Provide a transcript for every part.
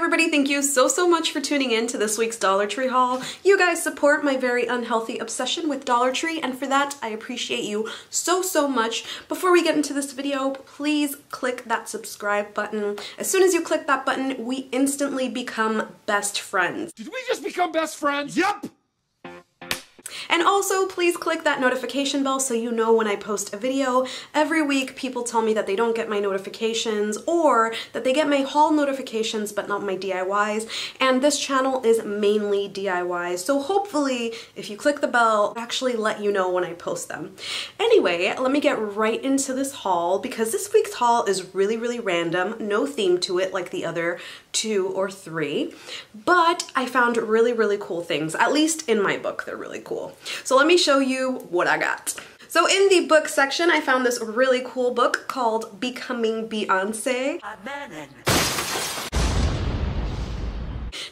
everybody, thank you so much for tuning in to this week's Dollar Tree haul. You guys support my very unhealthy obsession with Dollar Tree, and for that I appreciate you so much. Before we get into this video, please click that subscribe button. As soon as you click that button, we instantly become best friends. Did we just become best friends? Yup! And also, please click that notification bell so you know when I post a video. Every week, people tell me that they don't get my notifications or that they get my haul notifications but not my DIYs. And this channel is mainly DIYs, so hopefully, if you click the bell, it'll actually let you know when I post them. Anyway, let me get right into this haul because this week's haul is really random. No theme to it like the other 2 or 3, but I found really cool things. At least in my book, they're really cool. So let me show you what I got. So in the book section, I found this really cool book called Becoming Beyonce.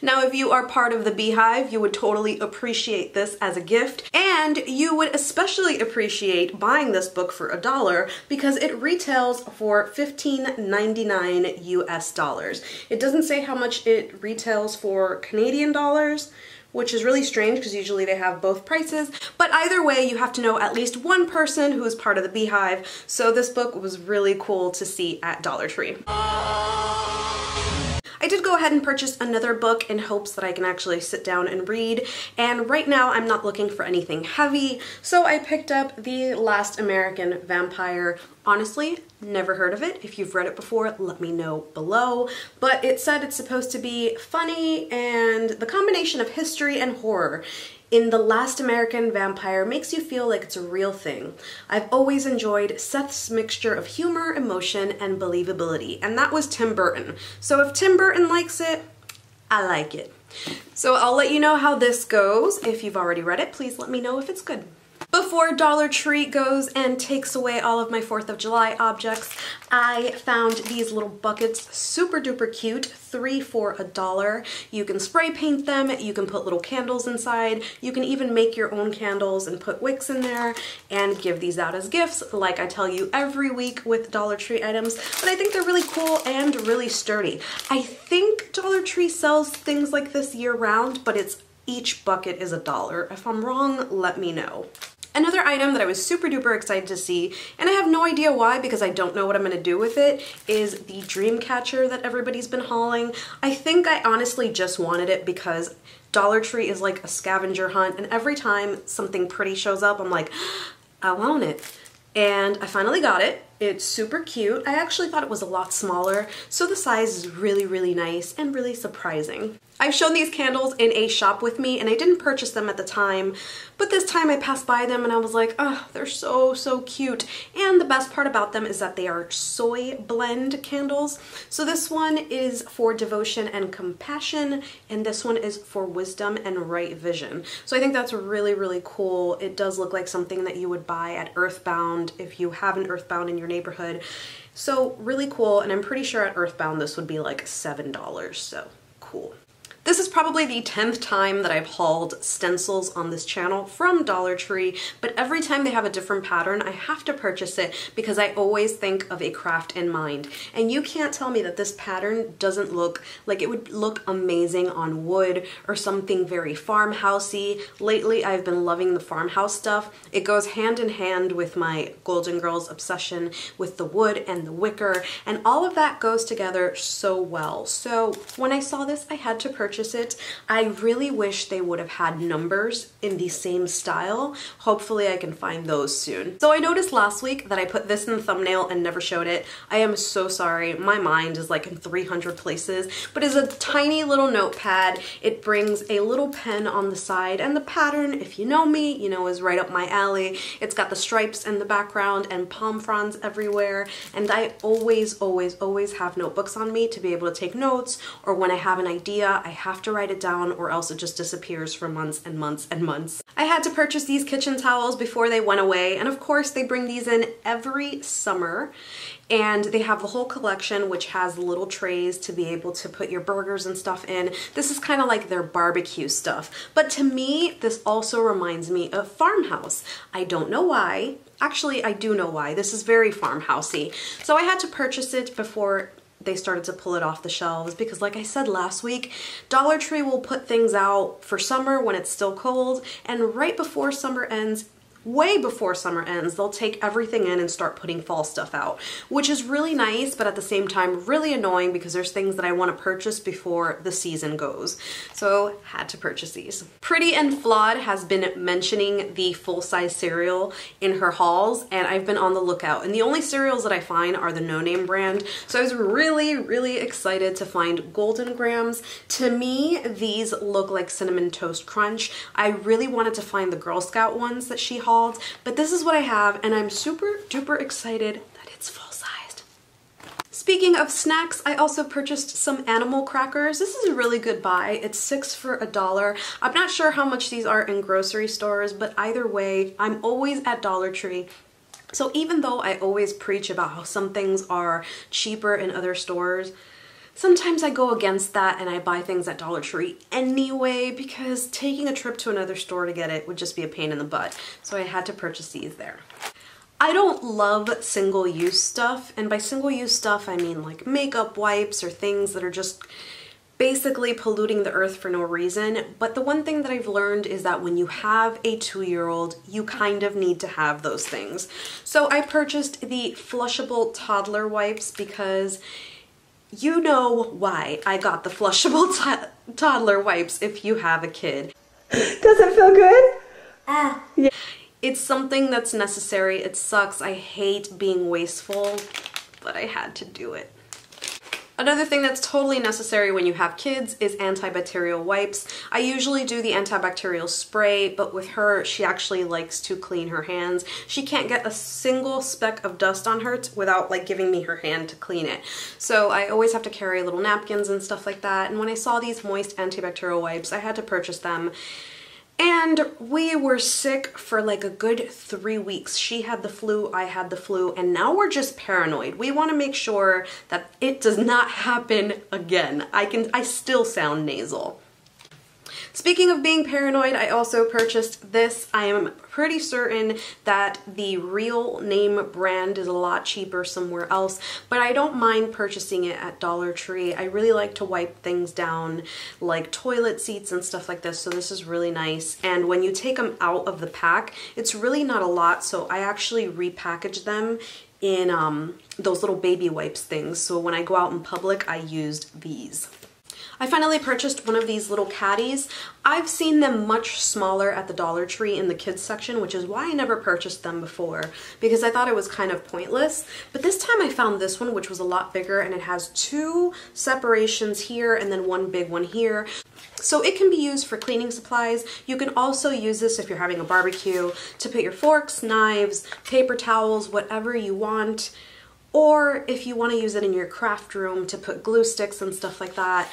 Now, if you are part of the Beehive, you would totally appreciate this as a gift, and you would especially appreciate buying this book for $1 because it retails for $15.99 US dollars. It doesn't say how much it retails for Canadian dollars, which is really strange because usually they have both prices. But either way, you have to know at least one person who is part of the Beehive, so this book was really cool to see at Dollar Tree. I did go ahead and purchase another book in hopes that I can actually sit down and read, and right now I'm not looking for anything heavy, so I picked up The Last American Vampire. Honestly, never heard of it. If you've read it before, let me know below, but it said it's supposed to be funny and the combination of history and horror in The Last American Vampire makes you feel like it's a real thing. I've always enjoyed Seth's mixture of humor, emotion, and believability, and that was Tim Burton. So if Tim Burton likes it, I like it. So I'll let you know how this goes. If you've already read it, please let me know if it's good. Before Dollar Tree goes and takes away all of my 4th of July objects, I found these little buckets, super duper cute, 3 for $1. You can spray paint them, you can put little candles inside, you can even make your own candles and put wicks in there and give these out as gifts like I tell you every week with Dollar Tree items, but I think they're really cool and really sturdy. I think Dollar Tree sells things like this year round, but each bucket is $1. If I'm wrong, let me know. Another item that I was super duper excited to see, and I have no idea why because I don't know what I'm going to do with it, is the dream catcher that everybody's been hauling. I think I honestly just wanted it because Dollar Tree is like a scavenger hunt, and every time something pretty shows up, I'm like, I want it. And I finally got it. It's super cute. I actually thought it was a lot smaller, so the size is really nice and really surprising. I've shown these candles in a shop with me, and I didn't purchase them at the time, but this time I passed by them and I was like, oh, they're so cute. And the best part about them is that they are soy blend candles. So this one is for devotion and compassion, and this one is for wisdom and right vision. So I think that's really cool. It does look like something that you would buy at Earthbound if you have an Earthbound in your neighborhood. So really cool, and I'm pretty sure at Earthbound this would be like $7, so cool. This is probably the 10th time that I've hauled stencils on this channel from Dollar Tree, but every time they have a different pattern, I have to purchase it because I always think of a craft in mind. And you can't tell me that this pattern doesn't look like it would look amazing on wood or something very farmhousey. Lately, I've been loving the farmhouse stuff. It goes hand in hand with my Golden Girls obsession with the wood and the wicker, and all of that goes together so well. So when I saw this, I had to purchase it. I really wish they would have had numbers in the same style. Hopefully I can find those soon. So I noticed last week that I put this in the thumbnail and never showed it. I am so sorry. My mind is like in 300 places, but it's a tiny little notepad. It brings a little pen on the side, and the pattern, if you know me, you know is right up my alley. It's got the stripes in the background and palm fronds everywhere, and I always have notebooks on me to be able to take notes, or when I have an idea, I have to write it down or else it just disappears for months and months. I had to purchase these kitchen towels before they went away, and of course they bring these in every summer, and they have the whole collection which has little trays to be able to put your burgers and stuff in. This is kind of like their barbecue stuff, but to me this also reminds me of farmhouse. I don't know why. Actually, I do know why. This is very farmhousey. So I had to purchase it before they started to pull it off the shelves because, like I said last week, Dollar Tree will put things out for summer when it's still cold, and right before summer ends, way before summer ends, they'll take everything in and start putting fall stuff out, which is really nice, but at the same time really annoying because there's things that I want to purchase before the season goes. So had to purchase these. Pretty and Flawed has been mentioning the full-size cereal in her hauls, and I've been on the lookout, and the only cereals that I find are the No Name brand. So I was really excited to find Golden Grams. To me, these look like Cinnamon Toast Crunch. I really wanted to find the Girl Scout ones that she hauled, but this is what I have, and I'm super duper excited that it's full-sized. Speaking of snacks, I also purchased some animal crackers. This is a really good buy. It's 6 for $1. I'm not sure how much these are in grocery stores, but either way, I'm always at Dollar Tree. So even though I always preach about how some things are cheaper in other stores, sometimes I go against that and I buy things at Dollar Tree anyway because taking a trip to another store to get it would just be a pain in the butt. So I had to purchase these there. I don't love single-use stuff, and by single-use stuff I mean like makeup wipes or things that are just basically polluting the earth for no reason. But the one thing that I've learned is that when you have a 2-year-old, you kind of need to have those things. So I purchased the flushable toddler wipes because you know why I got the flushable toddler wipes if you have a kid. Does it feel good? Yeah. It's something that's necessary. It sucks. I hate being wasteful, but I had to do it. Another thing that's totally necessary when you have kids is antibacterial wipes. I usually do the antibacterial spray, but with her, she actually likes to clean her hands. She can't get a single speck of dust on her without like giving me her hand to clean it. So I always have to carry little napkins and stuff like that. And when I saw these moist antibacterial wipes, I had to purchase them. And we were sick for like a good 3 weeks. She had the flu, I had the flu, and now we're just paranoid. We want to make sure that it does not happen again. I still sound nasal. Speaking of being paranoid, I also purchased this. I am pretty certain that the Real Name brand is a lot cheaper somewhere else, but I don't mind purchasing it at Dollar Tree. I really like to wipe things down like toilet seats and stuff like this, so this is really nice. And when you take them out of the pack, it's really not a lot, so I actually repackage them in those little baby wipes things. So when I go out in public, I used these. I finally purchased one of these little caddies. I've seen them much smaller at the Dollar Tree in the kids section, which is why I never purchased them before, because I thought it was kind of pointless. But this time I found this one, which was a lot bigger, and it has 2 separations here and then one big one here. So it can be used for cleaning supplies. You can also use this if you're having a barbecue to put your forks, knives, paper towels, whatever you want. Or if you want to use it in your craft room to put glue sticks and stuff like that.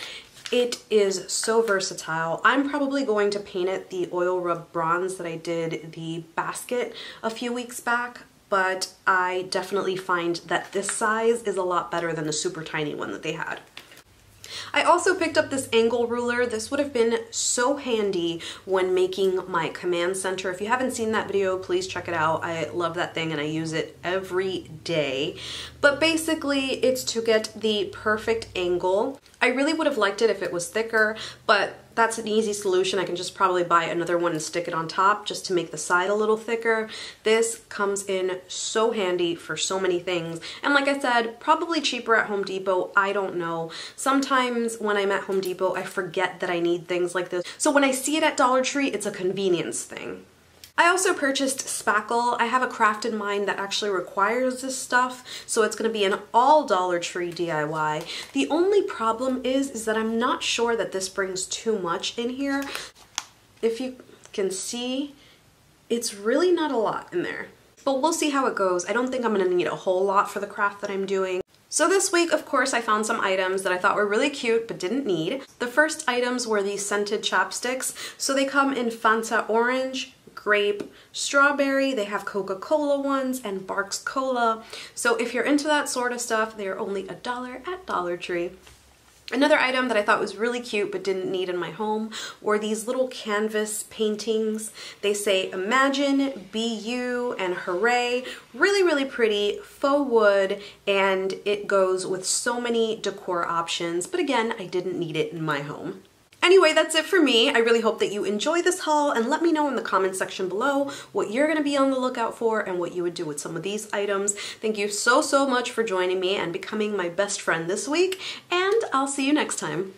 It is so versatile. I'm probably going to paint it the oil rub bronze that I did the basket a few weeks back, but I definitely find that this size is a lot better than the super tiny one that they had. I also picked up this angle ruler. This would have been so handy when making my command center. If you haven't seen that video, please check it out. I love that thing and I use it every day. But basically, it's to get the perfect angle. I really would have liked it if it was thicker, but that's an easy solution. I can just probably buy another one and stick it on top just to make the side a little thicker. This comes in so handy for so many things. And like I said, probably cheaper at Home Depot. I don't know. Sometimes when I'm at Home Depot, I forget that I need things like this. So when I see it at Dollar Tree, it's a convenience thing. I also purchased spackle. I have a craft in mind that actually requires this stuff, so it's going to be an all Dollar Tree DIY. The only problem is that I'm not sure that this brings too much in here. If you can see, it's really not a lot in there. But we'll see how it goes. I don't think I'm going to need a whole lot for the craft that I'm doing. So this week, of course, I found some items that I thought were really cute but didn't need. The first items were these scented chapsticks. So they come in Fanta Orange, grape, strawberry. They have Coca-Cola ones and Barks Cola. So if you're into that sort of stuff, they're only $1 at Dollar Tree. Another item that I thought was really cute but didn't need in my home were these little canvas paintings. They say imagine, be you, and hooray. Really, really pretty, faux wood, and it goes with so many decor options. But again, I didn't need it in my home. Anyway, that's it for me. I really hope that you enjoy this haul, and let me know in the comment section below what you're gonna be on the lookout for and what you would do with some of these items. Thank you so much for joining me and becoming my best friend this week, and I'll see you next time.